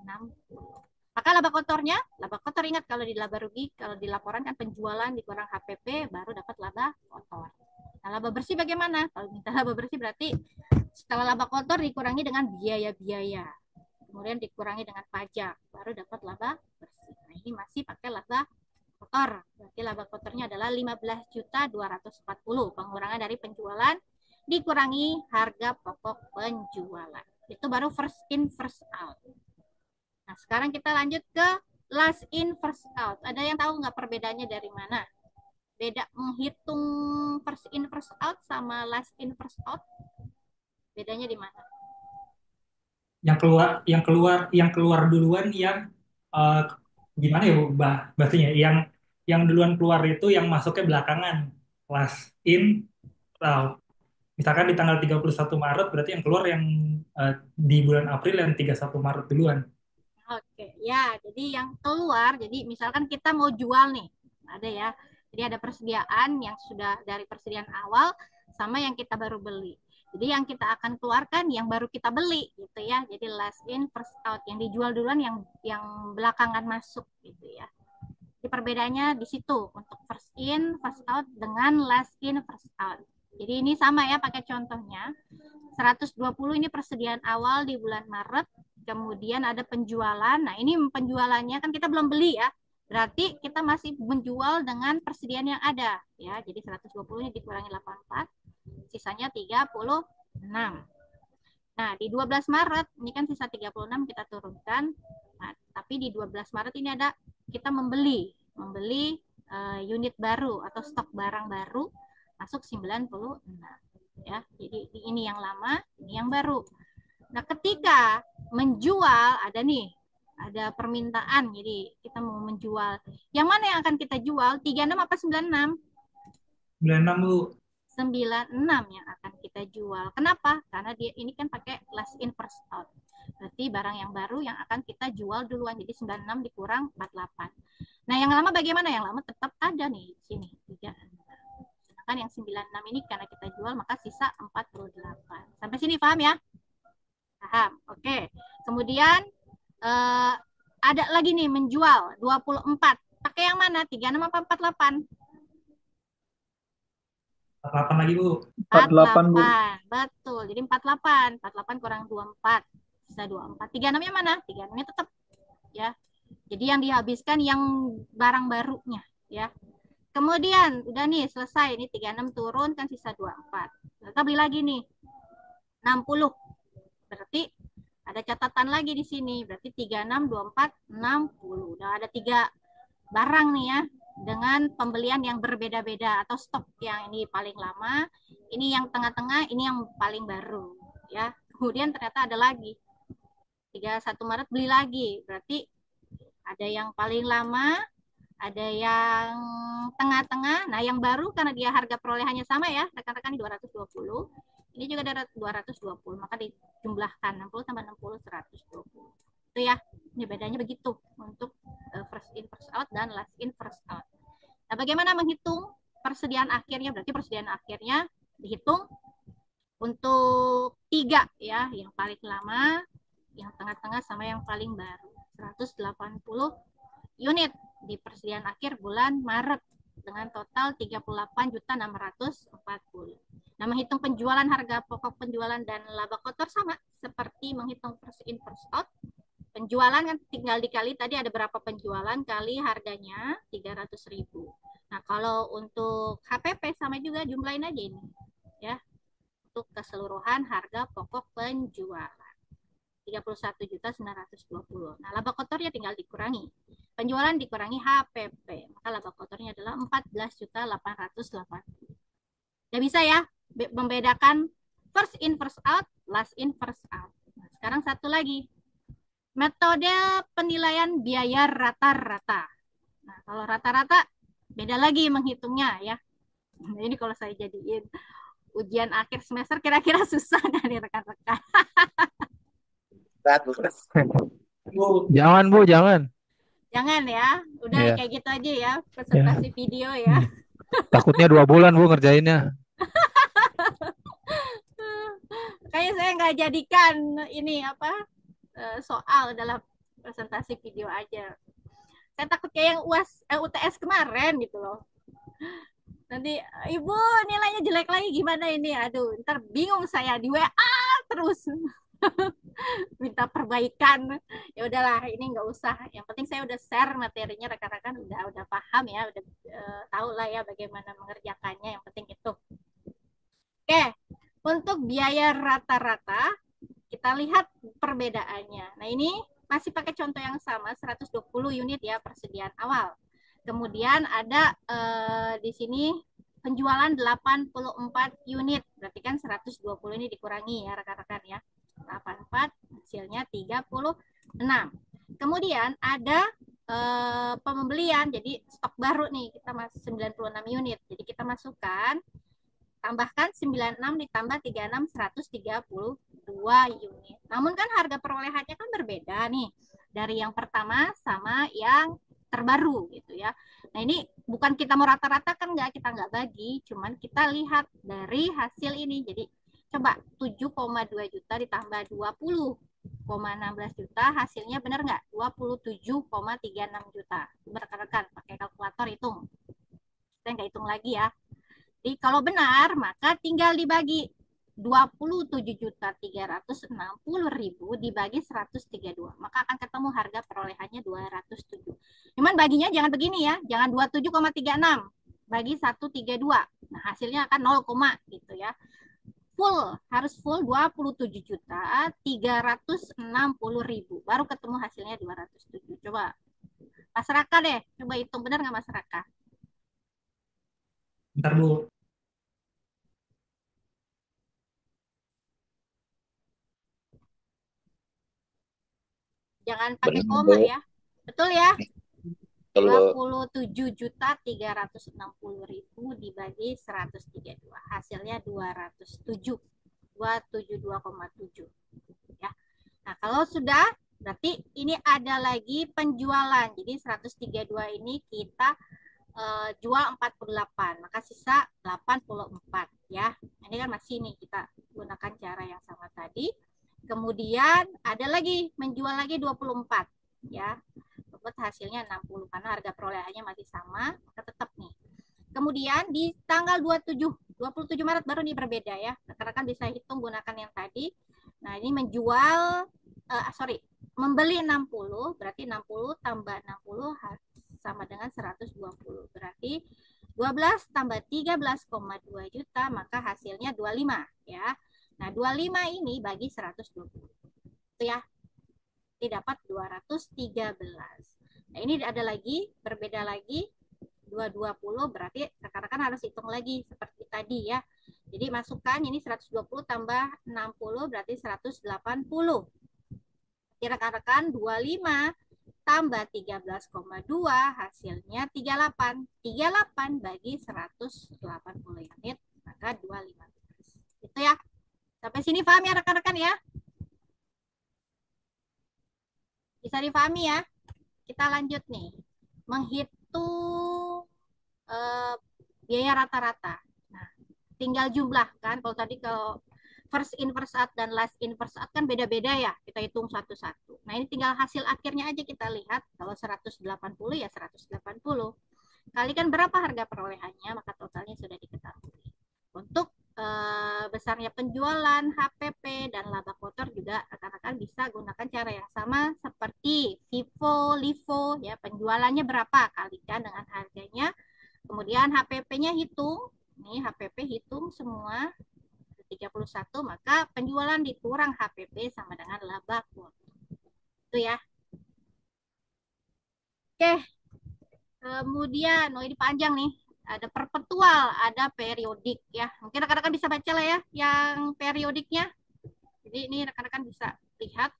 Maka laba kotornya, laba kotor ingat kalau di laba rugi, kalau di laporan kan penjualan dikurang HPP baru dapat laba kotor. Nah, laba bersih bagaimana? Kalau minta laba bersih berarti setelah laba kotor dikurangi dengan biaya-biaya. Kemudian dikurangi dengan pajak, baru dapat laba bersih. Nah, ini masih pakai laba kotor. Berarti laba kotornya adalah 15.240. Pengurangan dari penjualan dikurangi harga pokok penjualan. Itu baru first in first out. Nah, sekarang kita lanjut ke last in first out. Ada yang tahu nggak perbedaannya dari mana? Beda menghitung first in first out sama last in first out? Bedanya di mana? Yang keluar duluan yang gimana ya Bu bahasanya? Yang duluan keluar itu yang masuknya belakangan. Last in out. Misalkan di tanggal 31 Maret berarti yang keluar yang di bulan April yang 31 Maret duluan. Oke, ya, jadi yang keluar, jadi misalkan kita mau jual nih, ada ya, jadi ada persediaan yang sudah dari persediaan awal sama yang kita baru beli. Jadi yang kita akan keluarkan yang baru kita beli, gitu ya. Jadi last in first out, yang dijual duluan yang belakangan masuk, gitu ya. Jadi perbedaannya di situ untuk first in first out dengan last in first out. Jadi ini sama ya, pakai contohnya. 120 ini persediaan awal di bulan Maret. Kemudian ada penjualan. Nah, ini penjualannya kan kita belum beli ya. Berarti kita masih menjual dengan persediaan yang ada ya. Jadi 120 ini dikurangi 84, sisanya 36. Nah, di 12 Maret ini kan sisa 36 kita turunkan. Nah, tapi di 12 Maret ini ada kita membeli unit baru atau stok barang baru masuk 96 ya. Jadi ini yang lama, ini yang baru. Nah, ketika menjual ada permintaan, jadi kita mau menjual. Yang mana yang akan kita jual? 36 apa 96? 96 Bu. 96 yang akan kita jual. Kenapa? Karena dia ini kan pakai last in first out. Berarti barang yang baru yang akan kita jual duluan. Jadi 96 dikurang 48. Nah, yang lama bagaimana? Yang lama tetap ada nih di sini. 36. Sedangkan yang 96 ini karena kita jual maka sisa 48. Sampai sini paham ya? Paham. Oke. Kemudian ada lagi nih menjual 24. Pakai yang mana? 36 apa 48? 48 lagi Bu. 48 Bu. Betul. Jadi 48. 48 kurang 24. Sisa 24. 36-nya mana? 36-nya tetap ya. Jadi yang dihabiskan yang barang barunya ya. Kemudian udah nih selesai. Ini 36 turun kan sisa 24. Kita beli lagi nih. 60. Berarti ada catatan lagi di sini. Berarti 36, 24, 60. Udah ada 3 barang nih ya. Dengan pembelian yang berbeda-beda. Atau stok yang ini paling lama. Ini yang tengah-tengah. Ini yang paling baru. Ya. Kemudian ternyata ada lagi. 31 Maret beli lagi. Berarti ada yang paling lama. Ada yang tengah-tengah. Nah yang baru karena dia harga perolehannya sama ya. Rekan-rekan 220. Ini juga ada 220, maka dijumlahkan 60 tambah 60, 120. Itu ya, ini bedanya begitu untuk first in first out dan last in first out. Nah, bagaimana menghitung persediaan akhirnya? Berarti persediaan akhirnya dihitung untuk 3 ya, yang paling lama, yang tengah-tengah sama yang paling baru. 180 unit di persediaan akhir bulan Maret dengan total 38.640. Nah, menghitung penjualan harga pokok penjualan dan laba kotor sama seperti menghitung first in first out. Penjualan kan tinggal dikali tadi ada berapa penjualan kali harganya 300.000. Nah, kalau untuk HPP sama juga jumlahin aja ini ya. Untuk keseluruhan harga pokok penjualan 31.920. Nah, laba kotornya tinggal dikurangi. Penjualan dikurangi HPP. Maka laba kotornya adalah 14.880. Udah bisa ya membedakan first in first out, last in first out. Nah, sekarang satu lagi. Metode penilaian biaya rata-rata. Nah, kalau rata-rata beda lagi menghitungnya ya. Nah, ini kalau saya jadiin ujian akhir semester kira-kira susah nggak nih rekan-rekan? Jangan Bu, jangan. Jangan ya. Udah Iya. kayak gitu aja ya presentasi video ya. Takutnya 2 bulan Bu ngerjainnya. Kayak saya nggak jadikan ini apa soal dalam presentasi video aja. Saya takut kayak yang UTS kemarin gitu loh. Nanti ibu nilainya jelek lagi gimana ini? Aduh, ntar bingung saya di WA terus minta perbaikan. Ya udahlah, ini nggak usah. Yang penting saya udah share materinya, rekan-rekan udah paham ya, udah tahu lah ya bagaimana mengerjakannya. Yang penting itu. Oke, untuk biaya rata-rata kita lihat perbedaannya. Nah, ini masih pakai contoh yang sama 120 unit ya persediaan awal. Kemudian ada di sini penjualan 84 unit. Berarti kan 120 ini dikurangi ya rekan-rekan ya. 84 hasilnya 36. Kemudian ada pembelian, jadi stok baru nih kita masih 96 unit. Jadi kita masukkan tambahkan 96 ditambah 36 132 unit. Namun kan harga perolehannya kan berbeda nih dari yang pertama sama yang terbaru gitu ya. Nah ini bukan kita mau rata-rata kan kita nggak bagi, cuman kita lihat dari hasil ini. Jadi coba 7,2 juta ditambah 20,16 juta hasilnya benar nggak? 27,36 juta. Rekan-rekan pakai kalkulator hitung. Kita nggak hitung lagi ya. Jadi kalau benar, maka tinggal dibagi 27.360.000 dibagi 132. Maka akan ketemu harga perolehannya 207. Cuman baginya jangan begini ya, jangan 27,36 bagi 132. Nah, hasilnya akan 0, gitu ya. Harus full 27.360.000. Baru ketemu hasilnya 207. Coba Mas Raka deh, coba hitung benar nggak Mas Raka? Bentar Bu. Jangan pakai Benar, koma Bu. ya. Betul ya? Betul, Bu. 27.360.000 dibagi 132. Hasilnya 207. 272,7 ya. Nah, kalau sudah berarti ini ada lagi penjualan. Jadi 132 ini kita jual 48, maka sisa 84 ya. Ini kan masih nih kita gunakan cara yang sama tadi. Kemudian ada lagi menjual lagi 24 ya. Dapat hasilnya 60 karena harga perolehannya masih sama, maka tetap nih. Kemudian di tanggal 27 Maret baru nih berbeda ya. Rekan-rekan bisa hitung gunakan yang tadi. Nah, ini menjual membeli 60, berarti 60 tambah 60 sama dengan 120. Berarti 12 tambah 13,2 juta, maka hasilnya 25 ya. Nah, 25 ini bagi 120. Itu ya. Ini dapat 213. Nah, ini ada lagi, berbeda lagi. 220 berarti rekan-rekan harus hitung lagi seperti tadi ya. Jadi masukkan ini 120 tambah 60 berarti 180. Jadi rekan-rekan 25 tambah 13,2 hasilnya 38. 38 bagi 180 unit maka 215. Itu ya. Sampai sini paham ya rekan-rekan ya? Bisa dipahami ya? Kita lanjut nih. Menghitung biaya rata-rata. Nah, tinggal jumlahkan. Kalau first in first out dan last in first out kan beda-beda ya. Kita hitung satu-satu. Nah, ini tinggal hasil akhirnya aja kita lihat. Kalau 180 ya 180. Kalikan berapa harga perolehannya, maka totalnya sudah diketahui. Untuk besarnya penjualan, HPP, dan laba kotor juga rekan-rekan bisa gunakan cara yang sama seperti FIFO, LIFO, ya penjualannya berapa, kalikan dengan harganya. Kemudian HPP-nya hitung, nih HPP hitung semua 31, maka penjualan dikurang HPP sama dengan laba kotor. Itu ya. Oke. Kemudian, ini panjang nih. Ada perpetual, ada periodik ya. Mungkin rekan-rekan bisa baca lah ya yang periodiknya. Jadi ini rekan-rekan bisa lihat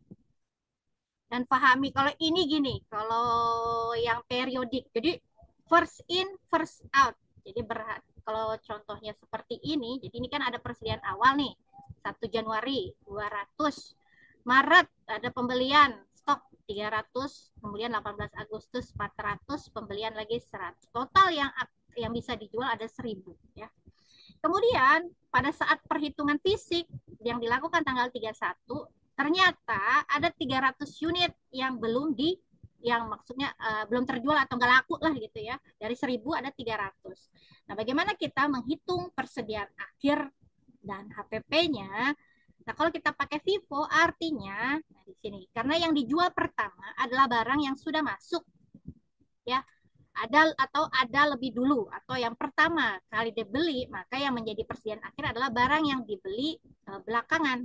dan pahami. Kalau ini gini, kalau yang periodik, jadi first in, first out. Jadi kalau contohnya seperti ini, jadi ini kan ada persediaan awal nih. 1 Januari 200, Maret ada pembelian stok 300, kemudian 18 Agustus 400, pembelian lagi 100. Total yang yang bisa dijual ada 1.000 ya. Kemudian pada saat perhitungan fisik yang dilakukan tanggal 31, ternyata ada 300 unit yang belum yang maksudnya belum terjual atau nggak laku lah gitu ya. Dari 1.000 ada 300. Nah, bagaimana kita menghitung persediaan akhir dan HPP-nya? Nah, kalau kita pakai FIFO artinya di sini karena yang dijual pertama adalah barang yang sudah masuk ya, ada lebih dulu atau yang pertama kali dibeli, maka yang menjadi persediaan akhir adalah barang yang dibeli belakangan.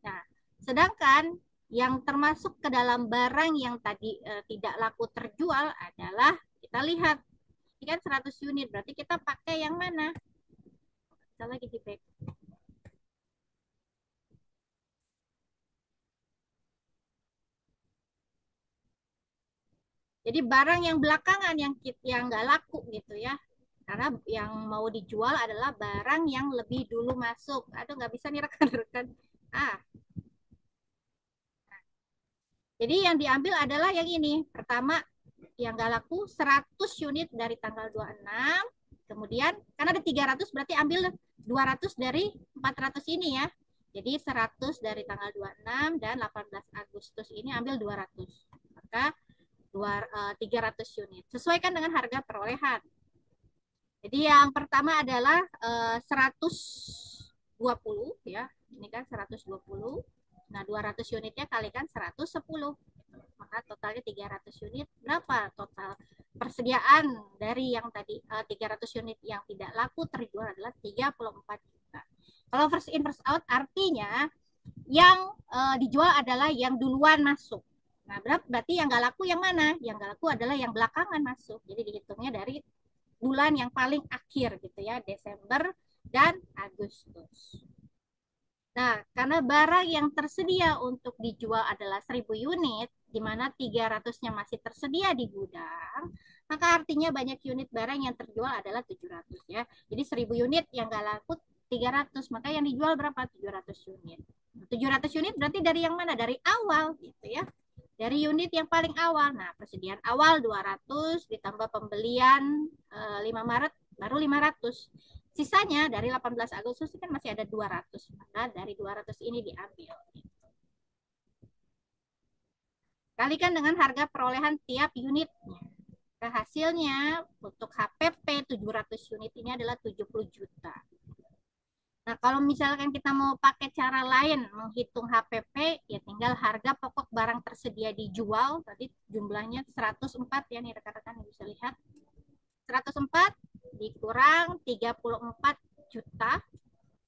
Nah, sedangkan yang termasuk ke dalam barang yang tadi tidak laku terjual adalah kita lihat ini kan 100 unit, berarti kita pakai yang mana? Kita lagi di back. Jadi barang yang belakangan yang nggak laku gitu ya. Karena yang mau dijual adalah barang yang lebih dulu masuk. Aduh, nggak bisa nih rekan-rekan. Jadi yang diambil adalah yang ini. Pertama, yang nggak laku 100 unit dari tanggal 26. Kemudian, karena ada 300 berarti ambil 200 dari 400 ini ya. Jadi 100 dari tanggal 26 dan 18 Agustus ini ambil 200. Maka 300 unit. Sesuaikan dengan harga perolehan. Jadi yang pertama adalah 120 ya. Ini kan 120. Nah, 200 unitnya kalikan 110. Maka totalnya 300 unit. Berapa total persediaan dari yang tadi 300 unit yang tidak laku terjual adalah 34 juta. Kalau first in first out artinya yang dijual adalah yang duluan masuk. Nah, berarti yang nggak laku yang mana? Yang nggak laku adalah yang belakangan masuk. Jadi dihitungnya dari bulan yang paling akhir gitu ya, Desember dan Agustus. Nah, karena barang yang tersedia untuk dijual adalah 1.000 unit, di mana 300-nya masih tersedia di gudang, maka artinya banyak unit barang yang terjual adalah 700 ya. Jadi 1.000 unit yang nggak laku 300, maka yang dijual berapa? 700 unit. 700 unit berarti dari yang mana? Dari awal gitu ya. Dari unit yang paling awal. Nah, persediaan awal 200 ditambah pembelian 5 Maret baru 500. Sisanya dari 18 Agustus kan masih ada 200. Maka dari 200 ini diambil. Kalikan dengan harga perolehan tiap unitnya. Nah, hasilnya untuk HPP 700 unit ini adalah 70 juta. Nah, kalau misalkan kita mau pakai cara lain menghitung HPP, ya tinggal harga pokok barang tersedia dijual, tadi jumlahnya 104 ya nih rekan-rekan bisa lihat. 104 dikurang 34 juta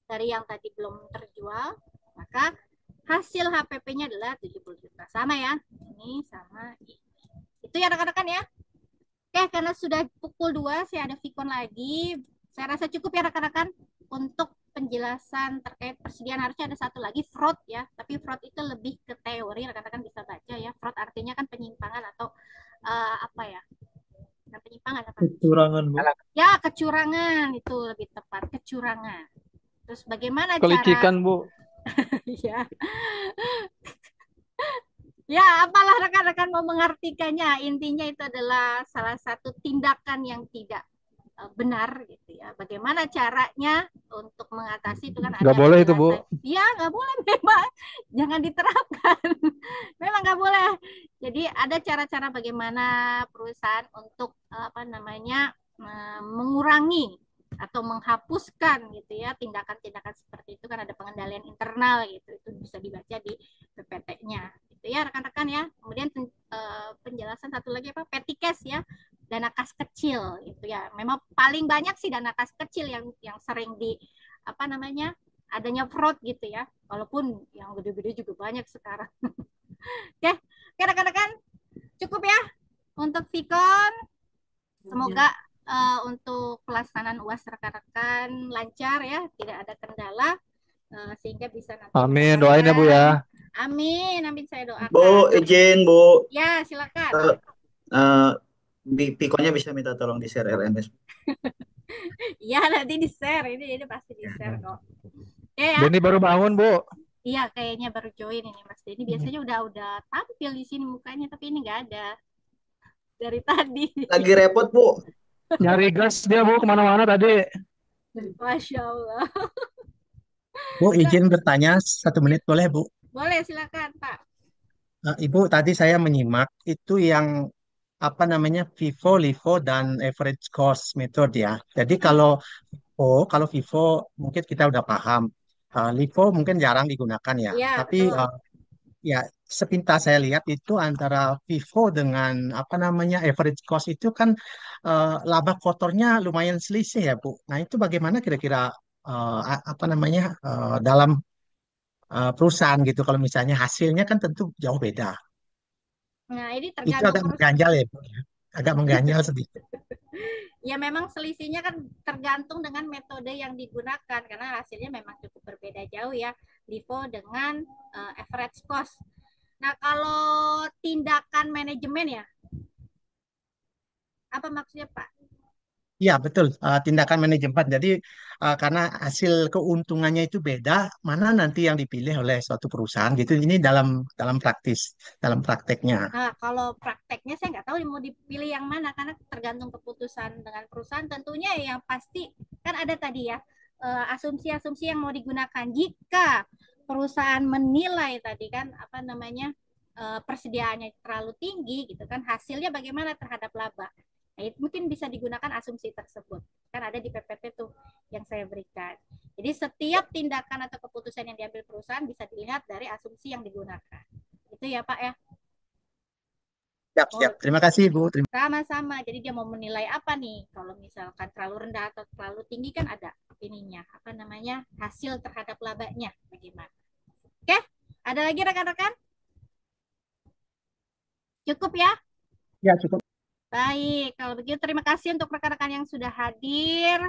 dari yang tadi belum terjual, maka hasil HPP-nya adalah 70 juta. Sama ya, ini sama ini. Itu ya rekan-rekan ya. Oke, karena sudah pukul 2, saya ada Vicon lagi. Saya rasa cukup ya rekan-rekan untuk penjelasan terkait persediaan. Harusnya ada satu lagi fraud ya, tapi fraud itu lebih ke teori, rekan-rekan bisa baca ya. Fraud artinya kan penyimpangan atau apa ya? Nah, penyimpangan apa? Kecurangan, Bu. Ya, kecurangan itu lebih tepat, kecurangan. Terus bagaimana kelicikan, Bu. Ya. Ya, apalah rekan-rekan mau mengartikannya. Intinya itu adalah salah satu tindakan yang tidak benar gitu ya. Bagaimana caranya untuk mengatasi itu kan ada. Nggak boleh itu, Bu. Iya, nggak boleh memang. Jangan diterapkan. Memang nggak boleh. Jadi ada cara-cara bagaimana perusahaan untuk mengurangi atau menghapuskan gitu ya tindakan-tindakan seperti itu, kan ada pengendalian internal gitu. Itu bisa dibaca di PPT-nya. Gitu ya rekan-rekan ya. Kemudian penjelasan satu lagi apa? Petty cash ya. Dana kas kecil itu ya, memang paling banyak sih dana kas kecil yang sering adanya fraud gitu ya, walaupun yang gede-gede juga banyak sekarang. Oke, rekan-rekan cukup ya untuk Vicon. Semoga untuk pelaksanaan UAS rekan-rekan lancar ya, tidak ada kendala sehingga bisa nanti. Amin, doain ya Bu ya. Amin, saya doakan. Bu, izin Bu. Ya, silakan. Pikonnya bisa minta tolong di-share LMS. Iya, nanti di-share. Ini pasti di-share kok. Ya. Denny baru bangun, Bu. Iya, kayaknya baru join ini Mas Denny. Biasanya udah tampil di sini mukanya, tapi ini nggak ada. Dari tadi. Lagi repot, Bu. Nyari gas dia Bu kemana-mana tadi. Masya Allah. Bu, izin bertanya 1 menit boleh, Bu? Boleh, silakan Pak. Ibu, tadi saya menyimak itu yang apa namanya FIFO, LIFO, dan average cost method ya. Jadi kalau FIFO mungkin kita udah paham. LIFO mungkin jarang digunakan ya. Iya, Tapi betul. ya sepintas saya lihat itu antara FIFO dengan apa namanya average cost itu kan laba kotornya lumayan selisih ya Bu. Nah itu bagaimana kira-kira apa namanya dalam perusahaan gitu kalau misalnya hasilnya kan tentu jauh beda. Nah, ini Itu tergantung agak mengganjal ya Bu, ya. Agak mengganjal sedikit. Ya memang selisihnya kan tergantung dengan metode yang digunakan karena hasilnya memang cukup berbeda jauh ya LIFO dengan average cost. Nah, kalau tindakan manajemen ya, apa maksudnya Pak? Iya betul, tindakan manajemen. Jadi karena hasil keuntungannya itu beda, mana nanti yang dipilih oleh suatu perusahaan gitu. Ini dalam dalam prakteknya. Nah, kalau prakteknya saya nggak tahu mau dipilih yang mana karena tergantung keputusan dengan perusahaan. Tentunya yang pasti kan ada tadi ya asumsi-asumsi yang mau digunakan. Jika perusahaan menilai tadi kan apa namanya persediaannya terlalu tinggi gitu kan, hasilnya bagaimana terhadap laba. Nah, itu mungkin bisa digunakan asumsi tersebut. Kan ada di PPT tuh yang saya berikan. Jadi setiap tindakan atau keputusan yang diambil perusahaan bisa dilihat dari asumsi yang digunakan. Itu ya Pak ya. Siap. Terima kasih Bu. Sama-sama. Jadi dia mau menilai apa nih? Kalau misalkan terlalu rendah atau terlalu tinggi kan ada ininya. Apa namanya? Hasil terhadap labanya bagaimana? Oke? Ada lagi rekan-rekan? Cukup ya? Ya, cukup. Baik, kalau begitu terima kasih untuk rekan-rekan yang sudah hadir.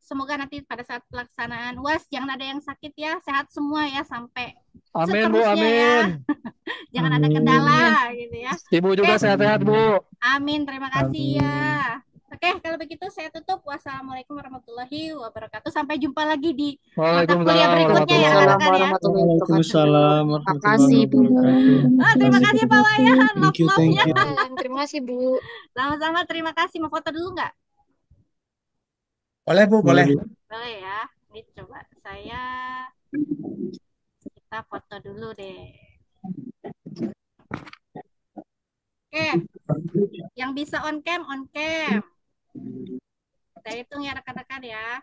Semoga nanti pada saat pelaksanaan UAS jangan ada yang sakit ya, sehat semua ya sampai Amin Bu, seterusnya ya. amin. Jangan ada kendala gitu ya. Ibu juga sehat-sehat Bu. Amin, terima kasih ya. Oke, kalau begitu saya tutup. Wassalamualaikum warahmatullahi wabarakatuh. Sampai jumpa lagi di mata kuliah berikutnya ya rekan-rekan ya. Waalaikumsalam Terima kasih Bu. Terima kasih Pak Wayan, love-love-nya. Terima kasih Bu. Sama-sama, terima kasih. Mau foto dulu nggak? Boleh Bu, boleh. Boleh ya. Ini coba kita foto dulu deh. Oke, yang bisa on cam, on cam. Saya hitung ya rekan-rekan ya.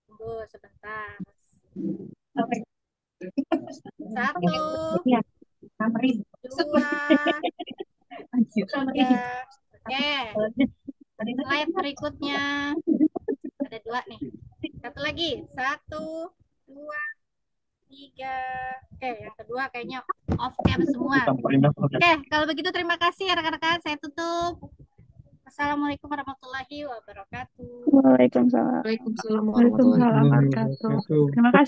Tunggu sebentar. 1, 2, 3. Oke. Slide berikutnya. Ada 2 nih. Satu lagi. 1, 2, 3. Oke, yang kedua kayaknya off cam semua. Oke, kalau begitu terima kasih ya rekan-rekan. Saya tutup. Assalamualaikum warahmatullahi wabarakatuh. Waalaikumsalam. Waalaikumsalam warahmatullahi wabarakatuh. Terima kasih.